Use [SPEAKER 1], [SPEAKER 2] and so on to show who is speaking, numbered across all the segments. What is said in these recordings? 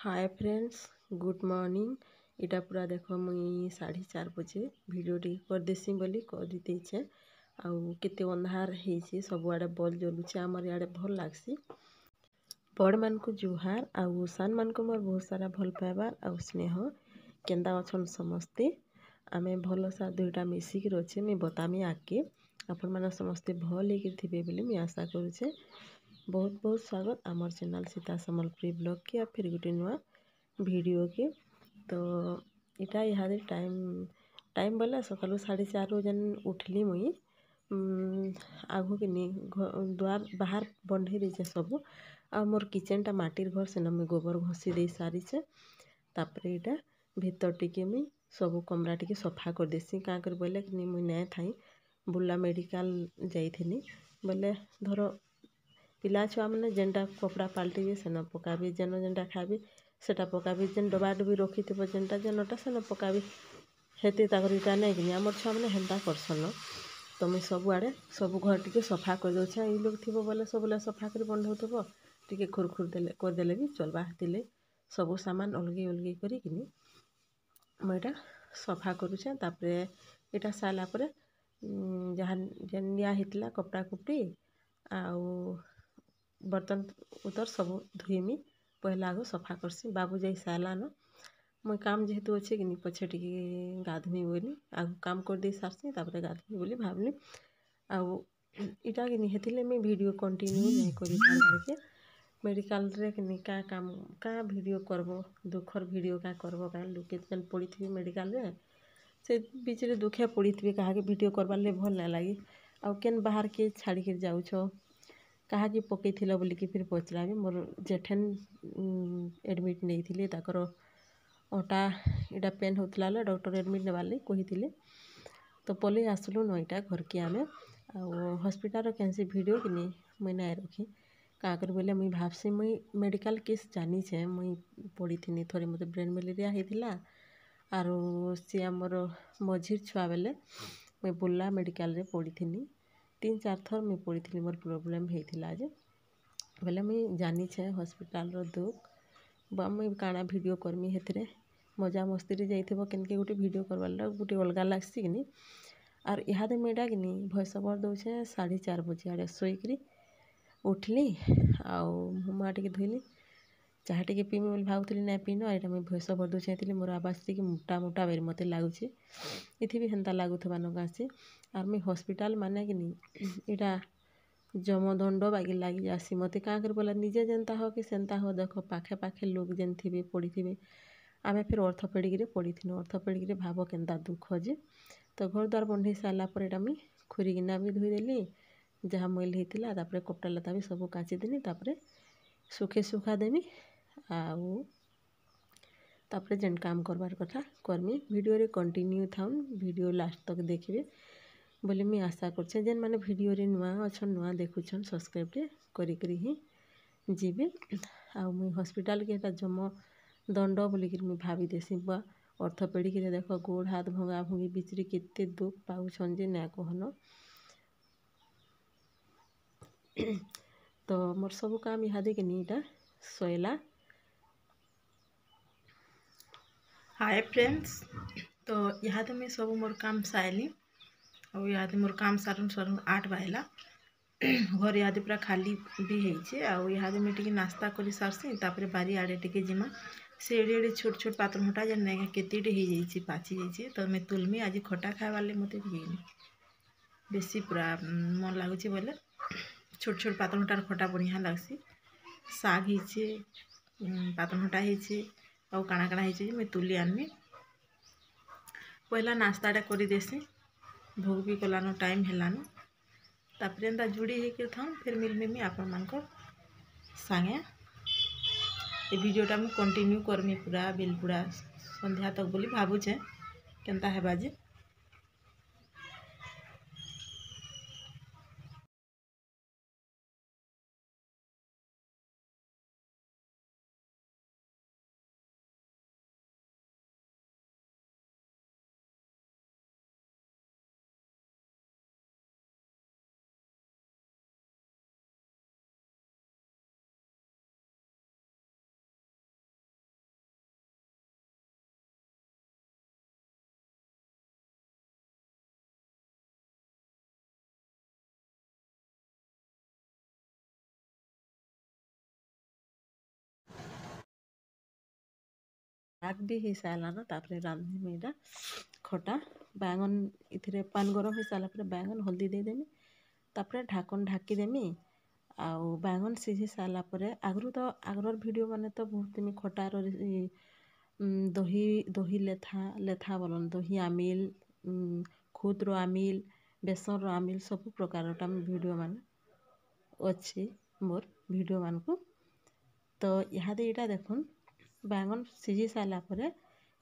[SPEAKER 1] Hi friends, good morning. इटा पूरा देख मुई 4:30 बजे वीडियो कर देसी बोली कर देछे। आउ केते अंधार हेछि, सबुआडे बल्ब जलुचे। आमर इयाडे भल लागसी। बड़ मान को जुहार आउ सान मान को मोर बहुत सारा भल पाइबार आउ स्नेह। केंदा अछन समस्ते? आमे भल सा दुईटा मिसिक रछे। मैं बतामी आके अपन मान समस्ते भल लेके थिबे बोली मैं आशा करूचे। बहुत बहुत स्वागत आमर चैनल सीता समलपुरी ब्लॉग के या फिर गोटे नुआ वीडियो के। तो इटा इहादे टाइम बोला सकालू 4:30 जन उठली मुई। आगु के नी द्वार बाहर बंधे देचे सब। आ मोर किचन टा माटिर घर से मुई गोबर घसी दे सारीचे। तापरे इटा भीतर टिके मुई सब कमरा टिके सफा कर देसी। का कर बोले कि मुई नै थाई बुला मेडिकल जाइथिनी बोले धर पिला छुआ मैंने जेनटा कपड़ा पाल्टे सेन पकाबी, जेन जेनटा खाबी सेटा पकाबी, जेन डबा डुबी रखी थे जेनटा जेनटा सेन पकाबी। हेते ताकर इटा नहीं कि आमर छुआ मैंने हेन्ता करसन। तो मुई सबुआड़े सब घर टिके सफा कर दउछे। ई लोग थिबो बोले सबले सफा कर बंधौथबो टिके खुरखुर देले कर देले भी चलबा। हेतिले सब सामान अलगे अलगे करी किनी मुईटा सफा करूछे। तापरे इटा साला परे जहाँ जेन निया हितला कपड़ा कुपड़ी आउ बर्तन उतर सब धुईमी। पहला आगो सफा करसी। बाबू जाई सालान मुई काम जेहेतु अच्छे कि पछे टिके गाधमी बोली आगु काम कर दे सारसी। तापरे गाधमी बोली भावली। आउ इटा कि हेतिले मैं वीडियो कंटिन्यू नहीं करी पारबार के। मेडिकल रे कि का काम का वीडियो करबो, दुखर वीडियो का करबो का लुके जेन पड़ी थी मेडिकल रे से बीच रे दुखिया पड़ी थी। कहा के वीडियो करबार ले भल ना लगी। आउ केन बाहर के छाड़ी के जाउछो कहा कि पकई थिला बोली कि फिर पचराबी। मोर जेठेन एडमिट नहीं थिले ताकर ओटा इटा पेन होतला ले डॉक्टर एडमिट नेबार ले कहिथिले। तो पले आसलु न इटा घर के आमे आउ हॉस्पिटल कैंसी वीडियो कि मुई नाई रखी। का कर बोले मुई भाबसी मुई मेडिकल केस जानी छे। मुई पड़ी थी थोड़े मते ब्रेन मलेरिया होता आरो सी आमर मझिर छुआ बेले मुई बुला मेडिकल रे पड़ी थी। 3-4 थर मुई पड़ी थी। मोर प्रॉब्लम होता जे बोले मुई जानी छे हॉस्पिटल रो दुख बा। मुई काଣା वीडियो करमी हेतरे मजा मस्ती रे जाइथिबो केनके गोटे वीडियो करवार ला गोटे अलगा लागसी कि आर इहादे मेडा कि भॉइस ओवर दउछे 4:30 बजे आड़े सोईकरी उठली आउ मुआ टिके धुईली चाह टिके पीमी बोली भावुली ना पीन एटा मुई भॉइस ओवर दउछे। मोर आवाज टिके मोटा मोटा बेर मते लागुचे। इथि भी हेन्ता लागुथबा नगासी। आर मुई हॉस्पिटल माने कि इटा जमदंड बागी लगी जासी मते। का कर बोला निजे जेनता हो कि सेंता हो देख पाखे पाखे लोग जेन थिबे पड़ी थिबे। आमे फिर ऑर्थोपेडिक रे पड़ी थिनु। ऑर्थोपेडिक रे भाव केनता दुख जे। तो घर द्वार बंधे सारा पर एटा मुई खुरीगिना भी धोईदेली जहाँ मैल होता। तापरे कपड़ा लता भी सब काचिदेनी। तापरे सुखे सुखा देमी आउ तापरे जेन काम करबार कथा करमी। वीडियो रे कंटिन्यू थाउन वीडियो लास्ट तक देखिए बोली मुई आशा करछे। जेन माने वीडियो रे नुआ अछन नुआ देखुछन सब्सक्राइब रे करी करी ही जीवे। आउ मुई हॉस्पिटल के एटा जम दंड बोली मुई भावी देसी बा। ऑर्थोपेडिक रे देख गोड़ हाथ भंगा भंगी बीच रे केते दुख पाउछन जे ना कहन। तो मोर सब काम इहादे के नीटा सोयला। हाय फ्रेंड्स, तो इहादे मैं सब मोर काम साइली और इहादे मोर काम सारुन सारुन 8 बाजला। घर इहादे पूरा खाली भी होइछे। आउ इहादे मैं टिके नाश्ता करी सारसी। तापरे बारी आड़े टिके जिमा से एड़े एड़े छोट छोट पातल घंटा जेन ना केतेटे हो जाइए पाची जाइए। तो मैं तुलमी आज खटा खाइबार ले मते बेसी पूरा मन लगुच बोले छोट छोट पातल घंटार खटा बढ़िया लगसी। साग होइछे, पातल घंटा होइछे आउ काଣା काଣା होइछे मैं तुली आनमी। पहला नाश्ताटा करी देसी। भोग भी कलानो टाइम हेलानो। तापरे एंता जुड़ी होकर था फिर मिलमी आपण मानकर सांगे। ये वीडियोटा मुझे कंटिन्यू करमी पूरा बिल पूरा संध्या तक बोली भावुचे केनता हेबा जे। शाग भी हो सारा ना तापर रांधमी इटा खटा बैंगन इथिरे पान गरम हो सारा पर बैंगन हल्दी देदेमी तापर ढाकन ढाकीदेमी आउ बैंगन सीझी सारा पर आगु तो आगर वीडियो माने तो बहुत मी खटार दही दही लेथा बोलन दही आमिल खुद आमिल बेसन आमिल सब प्रकार वीडियो मान अच्छी मोर वीडियो मान को तो इहादे यहाँ देखुन बैंगन सीझी सारा पर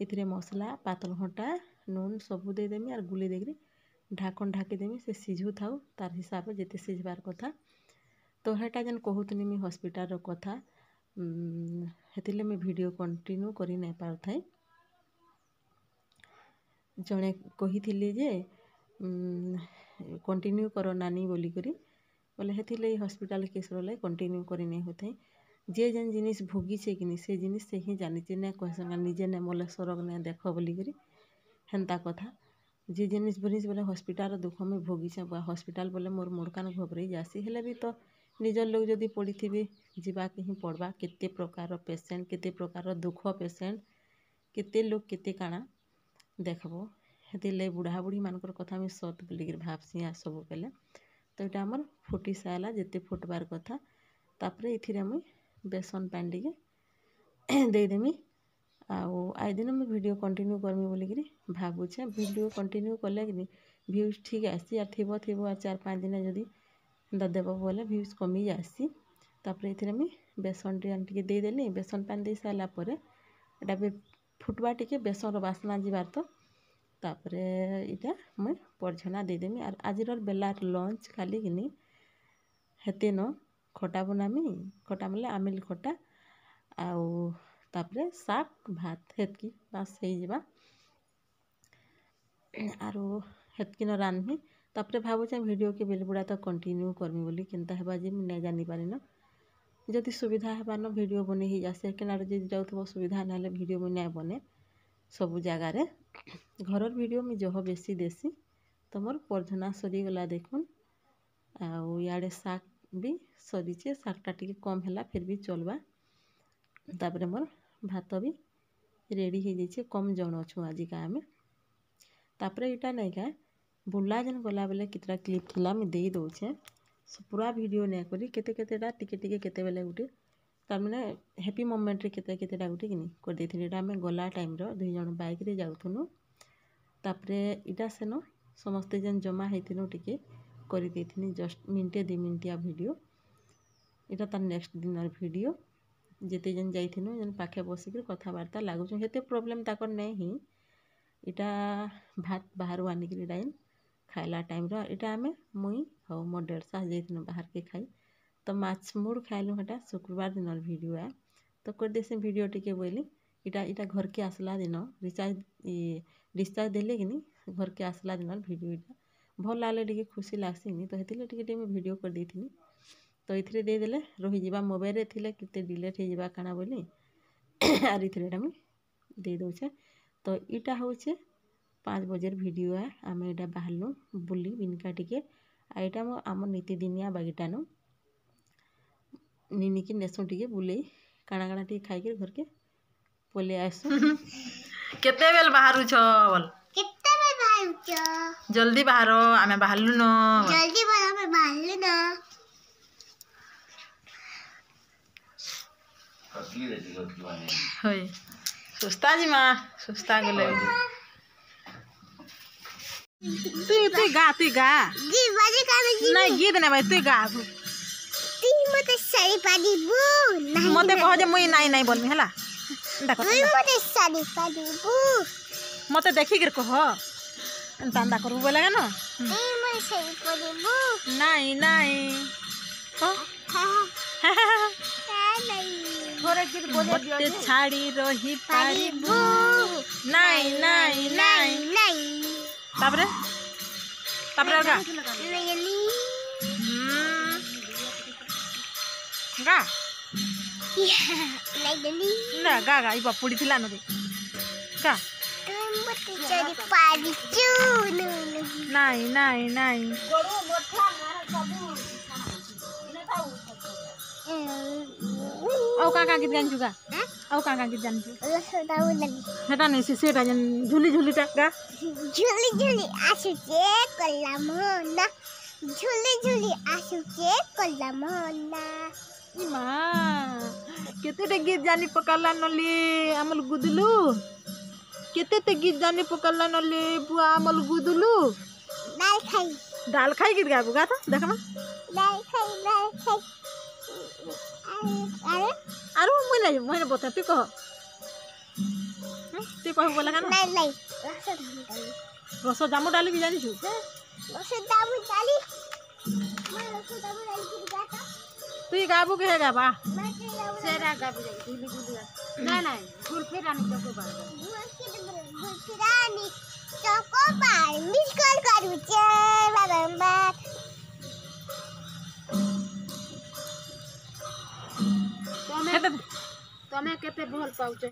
[SPEAKER 1] इथिरे मसला पातल घंटा नून सबू देदेमी और गुली देकरी ढाकन ढाकीदेमी से सीझु थाउ तार हिसाब से जिते सीझबार कथा तो हेटा जेन कहूतनी मी हॉस्पिटल रो कथा हेतिले मैं वीडियो कंटिन्यू करी नहीं पारथाई जड़े कही जे कंटिन्यू करो नानी बोली करी बोले हेतिले हॉस्पिटल केस रोले कंटिन्यू करी नहीं होते जे जेन जिनिस भोगीचे कि से जिनिस से ही जानी ना कह निजे ने मोले सरग ने देख बोली करी हेन्ता कथा जे जिनिस बुनिस बोले हॉस्पिटल दुख में भोगीचे हॉस्पिटल बोले मोर मुड़कान घबराई जासी हेले भी तो निजर लोग जदि पड़ी थी जावाके ही पड़वा केते प्रकार पेसेंट केते प्रकार दुख पेसेंट केते लोग केते काଣା देखबो हेतिले बुढ़ा बुढ़ी मानकर कथा मुझे सत बोलिक भावसी आ सब बेले तो यहाँ आमर फुटी सारा जिते फुटबार कथा तापर इथिरे मुई बेसन पानी टिके देदेमी आई दिन मुझे वीडियो कंटिन्यू करमी बोलिकी भावुचे वीडियो कंटिन्यू कले कि व्यूज ठीक आसी थी 4-5 दिन जदि देव बोले व्यूज कमी जासी तापर इथिरे मुई बेसन टे देदेली बेसन पानी दे सारा पर एटा भी फुटवा टिके बेसन बास्ना जीवार तो तापर इटा मुई परछना देदेमी और आज बेलार लंच खाली कि हेते न खटा बनामी खटा मतलब आमिल खटा आउ तापर शाग भात हेतकी बास हो जावा आरो हेतकी न रांधमी तापर भावुचे वीडियो के बेलबुड़ा तो कंटिन्यू करमी बोली केनता हेबा जे नहीं जानी पारिन जदि सुविधा हेबान वीडियो बने ही जासे केनारे जदि जाउथबो सुविधा ना वीडियो भी नहीं बने सबू जगार घर वीडियो में जह बेसी देसी तो मोर परधना सरीगला देखुन आड़े शाग भी सरीचे शागटा टी कम है फिर भी चलवा तापर मोर भात भी रेडी हो जाइए कम जन अच्छु आजिका आम तापर यहाँ नहीं क्या बुला जेन गला बेले कितना क्लिप थिला मुझे दे दौचे पूरा वीडियो नहीं करी केते केतेटा टिके टिके केते बेले गुटे तार माने हैप्पी मोमेंट रे केते केतेटा गुटे किनी कर देथिनी एटा हमें गला टाइम रो दुई जन बाइक रे जाउथुनु तापरे इटा सेनो समस्ते जेन जमा हेतिनु टिके करी देथिनी जस्ट मिनटे 2 मिनटिया वीडियो इटा तार नेक्स्ट दिन वीडियो जेते जेन जाइथिनु जेन पाखे बसिक कथबार्ता लागुछु हेते प्रॉब्लम ताकर नहीं ही इटा भात बाहर आनिक डाइन खाइला टाइम रो इटा आमे मुई हो मो 1.5 जाइथिनु बाहर के खाई तो माछ मुड़ खाइलु हटा शुक्रवार दिन वीडियो है तो कर देसे वीडियो टिके बोली इटा इटा घर के आसला दिन रिचार्ज डिस्चार्ज देले कि घर के आसला दिन वीडियो इटा भल लागे टिके खुशी लागसी तो हेतिले टिके वीडियो कर देथिनी तो इथिरे दे देले रही जीवा मोबाइल रे थिले किते डिलीट हो जीवा काना बोली आर इथिरे मुई दे दउछे तो इटा होचे 5 बजे वीडियो है आम इटा बाहरलु बुली बिनका टिके आईटा मो आम नीतिदिनिया बागिटान निनी की नेसु टिके बुले काना काना टिके खाई घर के पले आसु
[SPEAKER 2] केते बेल बाहरु छ बोल
[SPEAKER 3] कितने में बाहर छ
[SPEAKER 2] जल्दी बाहरो आमे बाहरलु न
[SPEAKER 3] जल्दी बोलो मैं बाहर ना
[SPEAKER 2] होय सुस्ता जी मां सुस्ता गेले तू गा
[SPEAKER 3] जी बाजी का जी
[SPEAKER 2] नहीं गीत ने भाई तू गा
[SPEAKER 3] ती मते साड़ी पादी बू नहीं
[SPEAKER 2] मते कह जे मुई नहीं नहीं बोलमी हला देखो
[SPEAKER 3] तू मते साड़ी पादी बू
[SPEAKER 2] मते देखि गिर कह एंता करबो बोले ना
[SPEAKER 3] ती मते साड़ी पादी बू
[SPEAKER 2] नहीं नहीं
[SPEAKER 3] हां नहीं
[SPEAKER 2] थोड़े गीत बोले मते छाड़ी रही पारी बू नहीं नहीं नहीं
[SPEAKER 3] नहीं
[SPEAKER 2] तापरे तापरे गा
[SPEAKER 3] नहीं
[SPEAKER 2] गा
[SPEAKER 3] नहीं
[SPEAKER 2] ना गा गा इबा पुड़ी थिला नदी गा
[SPEAKER 3] तू मते साड़ी पादी चू
[SPEAKER 2] नहीं नहीं नहीं
[SPEAKER 3] गड़ो मोठा मारा सबू इने ताऊ
[SPEAKER 2] ओ का गीत गान जुगा आउ का गीत जानछु
[SPEAKER 3] रसदाउली
[SPEAKER 2] हेटा नहीं सेटा जन झुली झुली गा
[SPEAKER 3] झुली झुली आसुचे कल्ला मोना झुली झुली आसुचे कल्ला मोना
[SPEAKER 2] इमा केते गीत जानी पकाला नली आमल गुदलू केते गीत जानी पकाला नली बुआ आमल गुदलू दाल खाई गीत गाबू गा तो देखना
[SPEAKER 3] दाल खाई अरे
[SPEAKER 2] आरो मैंने बता तू कह तू कह बोला का
[SPEAKER 3] नहीं
[SPEAKER 2] रस जामु डाली भी जानी छु
[SPEAKER 3] रसदामु डाली मैं रसदामु डाली की गाता
[SPEAKER 2] तू गाबू के है गाबा
[SPEAKER 3] मैं
[SPEAKER 2] सेरा गाबू जाई झुली झुली नहीं फुल फेरानी चको बार
[SPEAKER 3] गुलफिरानी चोकोबार मिस कॉल करू छे बारंबार
[SPEAKER 2] तमे केते भल पाउछ